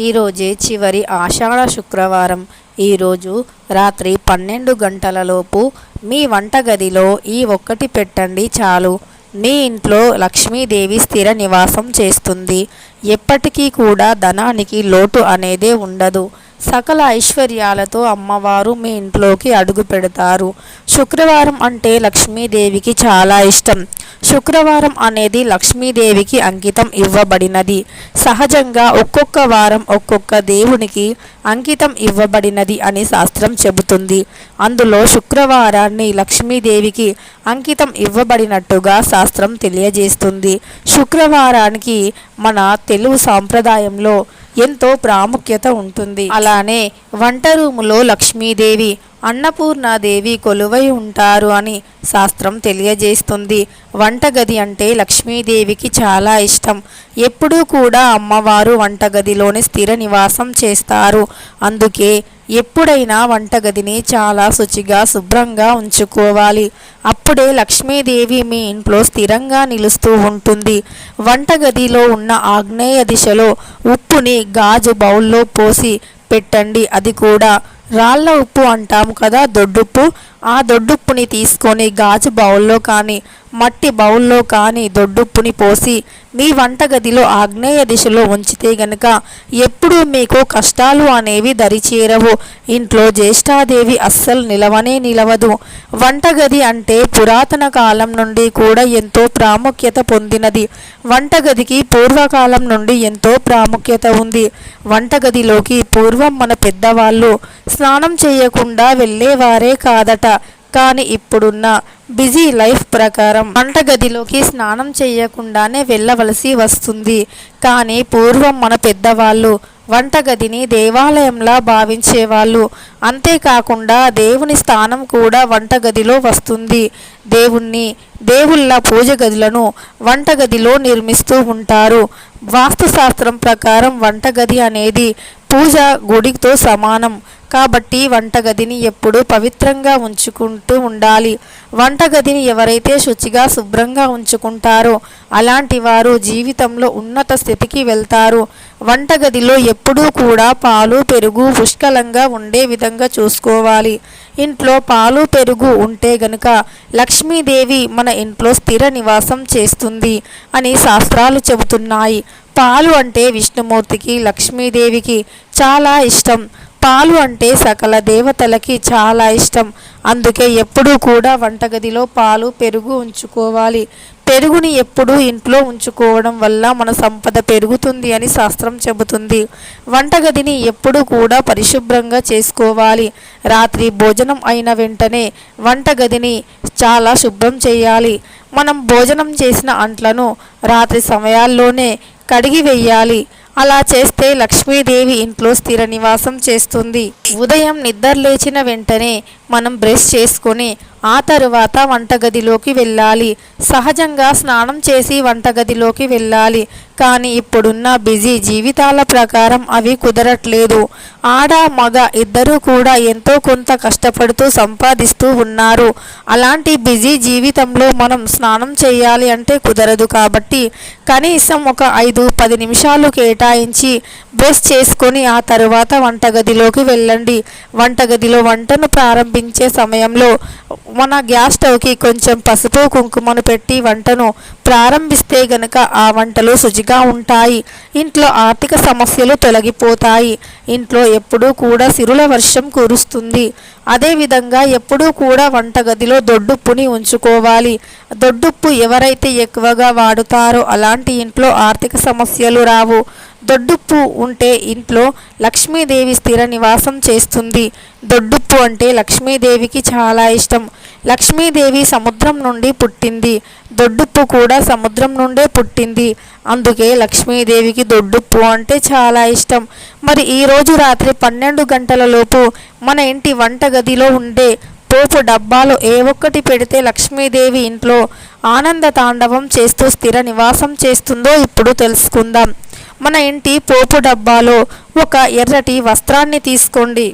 ఈరోజే చివరి ఆషాఢ శుక్రవారం. ఈరోజు రాత్రి 12 గంటలలోపు మీ వంటగదిలో ఈ ఒక్కటి పెట్టండి చాలు. మీ ఇంట్లో లక్ష్మీదేవి స్థిర నివాసం చేస్తుంది. ఎప్పటికీ కూడా ధనానికి లోటు అనేదే ఉండదు. సకల ఐశ్వర్యాలతో అమ్మవారు మీ ఇంట్లోకి అడుగు పెడతారు. శుక్రవారం అంటే లక్ష్మీదేవికి చాలా ఇష్టం. శుక్రవారం అనేది లక్ష్మీదేవికి అంకితం ఇవ్వబడినది. సహజంగా ఒక్కొక్క వారం ఒక్కొక్క దేవునికి అంకితం ఇవ్వబడినది అని శాస్త్రం చెబుతుంది. అందులో శుక్రవారాన్ని లక్ష్మీదేవికి అంకితం ఇవ్వబడినట్టుగా శాస్త్రం తెలియజేస్తుంది. శుక్రవారానికి మన తెలుగు సాంప్రదాయంలో ఎంతో ప్రాముఖ్యత ఉంటుంది. అలానే వంట రూములో లక్ష్మీదేవి, అన్నపూర్ణాదేవి కొలువై ఉంటారు అని శాస్త్రం తెలియజేస్తుంది. వంటగది అంటే లక్ష్మీదేవికి చాలా ఇష్టం. ఎప్పుడూ కూడా అమ్మవారు వంటగదిలోనే స్థిర నివాసం చేస్తారు. అందుకే ఎప్పుడైనా వంటగదిని చాలా శుచిగా శుభ్రంగా ఉంచుకోవాలి. అప్పుడే లక్ష్మీదేవి మీ ఇంట్లో స్థిరంగా నిలుస్తూ ఉంటుంది. వంటగదిలో ఉన్న ఆగ్నేయ దిశలో ఉప్పుని గాజు బౌల్లో పోసి పెట్టండి. అది కూడా రాళ్ళ ఉప్పు అంటాము కదా, దొడ్డుప్పు. ఆ దొడ్డుప్పుని తీసుకొని గాజు బౌల్లో కానీ మట్టి బౌల్లో కానీ దొడ్డుప్పుని పోసి మీ వంటగదిలో ఆగ్నేయ దిశలో ఉంచితే గనక ఎప్పుడూ మీకు కష్టాలు అనేవి దరిచేరవు. ఇంట్లో జ్యేష్ఠాదేవి అస్సలు నిలవదు. వంటగది అంటే పురాతన కాలం నుండి కూడా ఎంతో ప్రాముఖ్యత పొందినది. వంటగదికి పూర్వకాలం నుండి ఎంతో ప్రాముఖ్యత ఉంది. వంటగదిలోకి పూర్వం మన పెద్దవాళ్ళు స్నానం చేయకుండా వెళ్ళేవారే కాదట. కానీ ఇప్పుడున్న బిజీ లైఫ్ ప్రకారం వంటగదిలోకి స్నానం చేయకుండానే వెళ్ళవలసి వస్తుంది. కానీ పూర్వం మన పెద్దవాళ్ళు వంటగదిని దేవాలయంలా భావించేవాళ్ళు. అంతేకాకుండా దేవుని స్థానం కూడా వంటగదిలో వస్తుంది. దేవుళ్ళ పూజ గదులను వంటగదిలో నిర్మిస్తూ ఉంటారు. వాస్తుశాస్త్రం ప్రకారం వంటగది అనేది పూజ గుడితో సమానం. కాబట్టి వంటగదిని ఎప్పుడూ పవిత్రంగా ఉంచుకుంటూ ఉండాలి. వంటగదిని ఎవరైతే శుచిగా శుభ్రంగా ఉంచుకుంటారో అలాంటి వారు జీవితంలో ఉన్నత స్థితికి వెళ్తారు. వంటగదిలో ఎప్పుడూ కూడా పాలు పెరుగు పుష్కలంగా ఉండే విధంగా చూసుకోవాలి. ఇంట్లో పాలు పెరుగు ఉంటే గనుక లక్ష్మీదేవి మన ఇంట్లో స్థిర నివాసం చేస్తుంది అని శాస్త్రాలు చెబుతున్నాయి. పాలు అంటే విష్ణుమూర్తికి లక్ష్మీదేవికి చాలా ఇష్టం. పాలు అంటే సకల దేవతలకి చాలా ఇష్టం. అందుకే ఎప్పుడూ కూడా వంటగదిలో పాలు పెరుగు ఉంచుకోవాలి. పెరుగుని ఎప్పుడూ ఇంట్లో ఉంచుకోవడం వల్ల మన సంపద పెరుగుతుంది అని శాస్త్రం చెబుతుంది. వంటగదిని ఎప్పుడూ కూడా పరిశుభ్రంగా చేసుకోవాలి. రాత్రి భోజనం అయిన వెంటనే వంటగదిని చాలా శుభ్రం చేయాలి. మనం భోజనం చేసిన అంట్లను రాత్రి సమయాల్లోనే కడిగి వేయాలి. అలా చేస్తే లక్ష్మీదేవి ఇంట్లో స్థిర నివాసం చేస్తుంది. ఉదయం నిద్ర లేచిన వెంటనే మనం బ్రష్ చేసుకొని ఆ తరువాత వంటగదిలోకి వెళ్ళాలి. సహజంగా స్నానం చేసి వంటగదిలోకి వెళ్ళాలి. కానీ ఇప్పుడున్న బిజీ జీవితాల ప్రకారం అవి కుదరట్లేదు. ఆడ మగ ఇద్దరూ కూడా ఎంతో కొంత కష్టపడుతూ సంపాదిస్తూ ఉన్నారు. అలాంటి బిజీ జీవితంలో మనం స్నానం చేయాలి అంటే కుదరదు. కాబట్టి కనీసం ఒక 5-10 నిమిషాలు కేటాయించి బ్రష్ చేసుకొని ఆ తరువాత వంటగదిలోకి వెళ్ళండి. వంటగదిలో వంటను ప్రారంభించే సమయంలో మన గ్యాస్ స్టవ్కి కొంచెం పసుపు కుంకుమను పెట్టి వంటను ప్రారంభిస్తే గనక ఆ వంటలు శుచిగా ఉంటాయి. ఇంట్లో ఆర్థిక సమస్యలు తొలగిపోతాయి. ఇంట్లో ఎప్పుడూ కూడా సిరుల వర్షం కురుస్తుంది. అదేవిధంగా ఎప్పుడూ కూడా వంటగదిలో దొడ్డుప్పుని ఉంచుకోవాలి. దొడ్డుప్పు ఎవరైతే ఎక్కువగా వాడుతారో అలాంటి ఇంట్లో ఆర్థిక సమస్యలు రావు. దొడ్డుప్పు ఉంటే ఇంట్లో లక్ష్మీదేవి స్థిర నివాసం చేస్తుంది. దొడ్డుప్పు అంటే లక్ష్మీదేవికి చాలా ఇష్టం. లక్ష్మీదేవి సముద్రం నుండి పుట్టింది. దొడ్డుప్పు కూడా సముద్రం నుండే పుట్టింది. అందుకే లక్ష్మీదేవికి దొడ్డుప్పు అంటే చాలా ఇష్టం. మరి ఈరోజు రాత్రి 12 గంటలలోపు మన ఇంటి వంటగదిలో ఉండే పోపు డబ్బాలో ఏ ఒక్కటి పెడితే లక్ష్మీదేవి ఇంట్లో ఆనంద తాండవం చేస్తూ స్థిర నివాసం చేస్తుందో ఇప్పుడు తెలుసుకుందాం. మన ఇంటి పోపు డబ్బాలో ఒక ఎర్రటి వస్త్రాన్ని తీసుకోండి.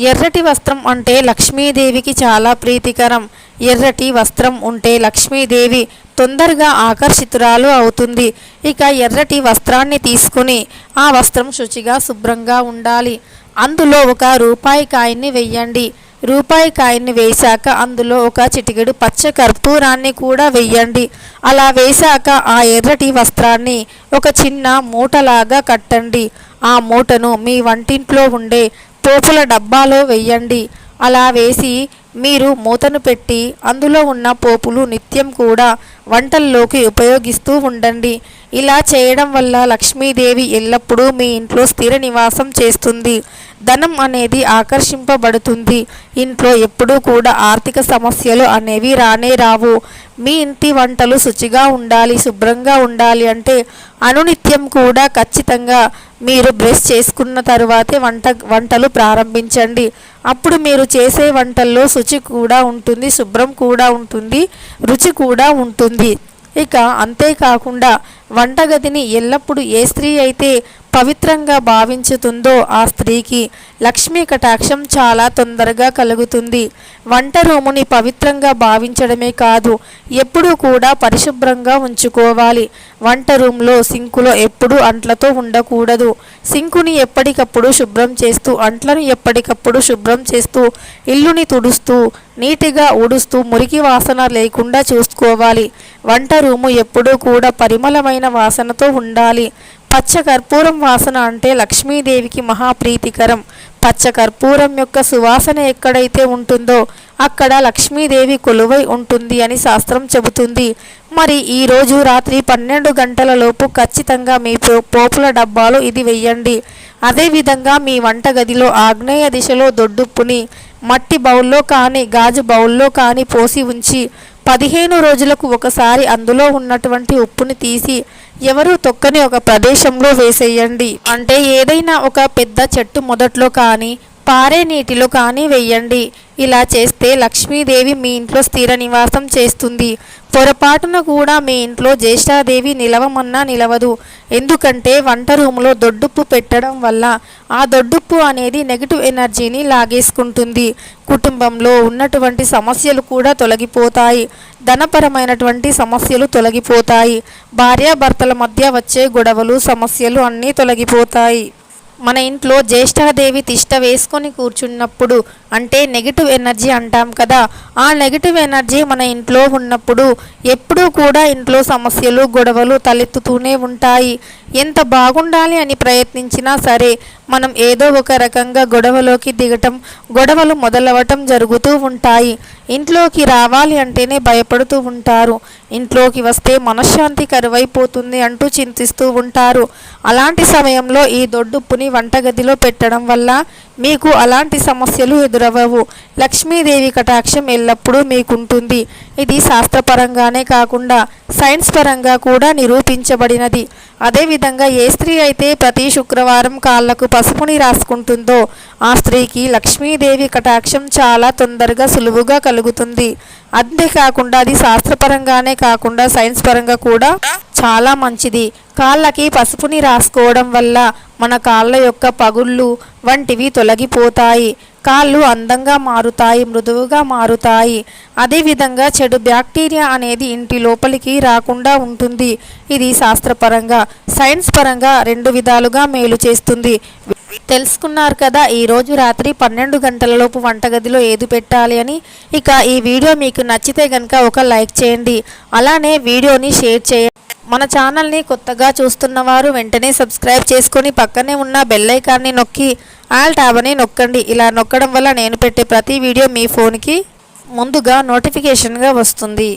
ఎర్రటి వస్త్రం అంటే లక్ష్మీదేవికి చాలా ప్రీతికరం. ఎర్రటి వస్త్రం ఉంటే లక్ష్మీదేవి తొందరగా ఆకర్షితురాలు అవుతుంది. ఇక ఎర్రటి వస్త్రాన్ని తీసుకుని ఆ వస్త్రం శుచిగా శుభ్రంగా ఉండాలి. అందులో ఒక రూపాయి కాయిన్ని వెయ్యండి. రూపాయి కాయిన్ని వేశాక అందులో ఒక చిటికెడు పచ్చ కర్పూరాన్ని కూడా వెయ్యండి. అలా వేశాక ఆ ఎర్రటి వస్త్రాన్ని ఒక చిన్న మూటలాగా కట్టండి. ఆ మూటను మీ వంటింట్లో ఉండే పోపుల డబ్బాలో వెయ్యండి. అలా వేసి మీరు మూతను పెట్టి అందులో ఉన్న పోపులు నిత్యం కూడా వంటల్లోకి ఉపయోగిస్తూ ఉండండి. ఇలా చేయడం వల్ల లక్ష్మీదేవి ఎల్లప్పుడూ మీ ఇంట్లో స్థిర నివాసం చేస్తుంది. ధనం అనేది ఆకర్షింపబడుతుంది. ఇంట్లో ఎప్పుడూ కూడా ఆర్థిక సమస్యలు అనేవి రానే రావు. మీ ఇంటి వంటలు శుచిగా ఉండాలి, శుభ్రంగా ఉండాలి అంటే అనునిత్యం కూడా ఖచ్చితంగా మీరు బ్రష్ చేసుకున్న తరువాతే వంటలు ప్రారంభించండి. అప్పుడు మీరు చేసే వంటల్లో శుచి కూడా ఉంటుంది, శుభ్రం కూడా ఉంటుంది, రుచి కూడా ఉంటుంది. ఇక అంతేకాకుండా వంటగదిని ఎల్లప్పుడూ ఏ స్త్రీ అయితే పవిత్రంగా భావించుతుందో ఆ స్త్రీకి లక్ష్మీ కటాక్షం చాలా తొందరగా కలుగుతుంది. వంట రూముని పవిత్రంగా భావించడమే కాదు, ఎప్పుడూ కూడా పరిశుభ్రంగా ఉంచుకోవాలి. వంట రూమ్లో సింకులో ఎప్పుడూ అంట్లతో ఉండకూడదు. సింకుని ఎప్పటికప్పుడు శుభ్రం చేస్తూ, అంట్లను ఎప్పటికప్పుడు శుభ్రం చేస్తూ, ఇల్లుని తుడుస్తూ, నీటిగా ఊడుస్తూ, మురికి వాసన లేకుండా చూసుకోవాలి. వంట రూము ఎప్పుడూ కూడా పరిమళమైన వాసనతో ఉండాలి. పచ్చ కర్పూరం వాసన అంటే లక్ష్మీదేవికి మహాప్రీతికరం. పచ్చ కర్పూరం యొక్క సువాసన ఎక్కడైతే ఉంటుందో అక్కడ లక్ష్మీదేవి కొలువై ఉంటుంది అని శాస్త్రం చెబుతుంది. మరి ఈరోజు రాత్రి 12 గంటల లోపు ఖచ్చితంగా మీ పోపుల డబ్బాలో ఇది వెయ్యండి. అదేవిధంగా మీ వంటగదిలో ఆగ్నేయ దిశలో దొడ్డుప్పుని మట్టి బౌల్లో కానీ గాజు బౌల్లో కానీ పోసి ఉంచి 15 రోజులకు ఒకసారి అందులో ఉన్నటువంటి ఉప్పుని తీసి ఎవరు తొక్కని ఒక ప్రదేశంలో వేసేయండి. అంటే ఏదైనా ఒక పెద్ద చెట్టు మొదట్లో కానీ పారే నీటిలో కానీ వెయ్యండి. ఇలా చేస్తే లక్ష్మీదేవి మీ ఇంట్లో స్థిర నివాసం చేస్తుంది. పొరపాటున కూడా మీ ఇంట్లో జ్యేష్ఠాదేవి నిలవమన్నా నిలవదు. ఎందుకంటే వంట రూములో దొడ్డుప్పు పెట్టడం వల్ల ఆ దొడ్డుప్పు అనేది నెగిటివ్ ఎనర్జీని లాగేసుకుంటుంది. కుటుంబంలో ఉన్నటువంటి సమస్యలు కూడా తొలగిపోతాయి. ధనపరమైనటువంటి సమస్యలు తొలగిపోతాయి. భార్యాభర్తల మధ్య వచ్చే గొడవలు, సమస్యలు అన్నీ తొలగిపోతాయి. మన ఇంట్లో జ్యేష్ఠాదేవి తిష్ట వేసుకొని కూర్చున్నప్పుడు అంటే నెగిటివ్ ఎనర్జీ అంటాం కదా, ఆ నెగిటివ్ ఎనర్జీ మన ఇంట్లో ఉన్నప్పుడు ఎప్పుడూ కూడా ఇంట్లో సమస్యలు, గొడవలు తలెత్తుతూనే ఉంటాయి. ఎంత బాగుండాలి అని ప్రయత్నించినా సరే మనం ఏదో ఒక రకంగా గొడవలోకి దిగటం, గొడవలు మొదలవటం జరుగుతూ ఉంటాయి. ఇంట్లోకి రావాలి అంటేనే భయపడుతూ ఉంటారు. ఇంట్లోకి వస్తే మనశ్శాంతి కరువైపోతుంది అంటూ చింతిస్తూ ఉంటారు. అలాంటి సమయంలో ఈ దొడ్డుప్పుని వంటగదిలో పెట్టడం వల్ల మీకు అలాంటి సమస్యలు ఎదురవ్వవు. లక్ష్మీదేవి కటాక్షం ఎల్లప్పుడూ మీకుంటుంది. ఇది శాస్త్రపరంగానే కాకుండా సైన్స్ పరంగా కూడా నిరూపించబడినది. అదేవిధంగా ఏ స్త్రీ అయితే ప్రతి శుక్రవారం కాళ్లకు పసుపుని రాసుకుంటుందో ఆ స్త్రీకి లక్ష్మీదేవి కటాక్షం చాలా తొందరగా సులువుగా కలుగుతుంది. అంతేకాకుండా అది శాస్త్రపరంగానే కాకుండా సైన్స్ పరంగా కూడా చాలా మంచిది. కాళ్ళకి పసుపుని రాసుకోవడం వల్ల మన కాళ్ళ యొక్క పగుళ్ళు వంటివి తొలగిపోతాయి. కాళ్ళు అందంగా మారుతాయి, మృదువుగా మారుతాయి. అదేవిధంగా చెడు బ్యాక్టీరియా అనేది ఇంటి లోపలికి రాకుండా ఉంటుంది. ఇది శాస్త్రపరంగా, సైన్స్ పరంగా 2 విధాలుగా మేలు చేస్తుంది. తెలుసుకున్నారు కదా ఈరోజు రాత్రి 12 గంటలలోపు వంటగదిలో ఏది పెట్టాలి అని. ఇక ఈ వీడియో మీకు నచ్చితే కనుక ఒక లైక్ చేయండి, అలానే వీడియోని షేర్ చేయండి. మన ఛానల్ని కొత్తగా చూస్తున్నవారు వెంటనే సబ్స్క్రైబ్ చేసుకొని పక్కనే ఉన్న బెల్ ఐకాన్ని నొక్కి ఆల్ ట్యాబ్ అని నొక్కండి. ఇలా నొక్కడం వల్ల నేను పెట్టే ప్రతి వీడియో మీ ఫోన్కి ముందుగా నోటిఫికేషన్గా వస్తుంది.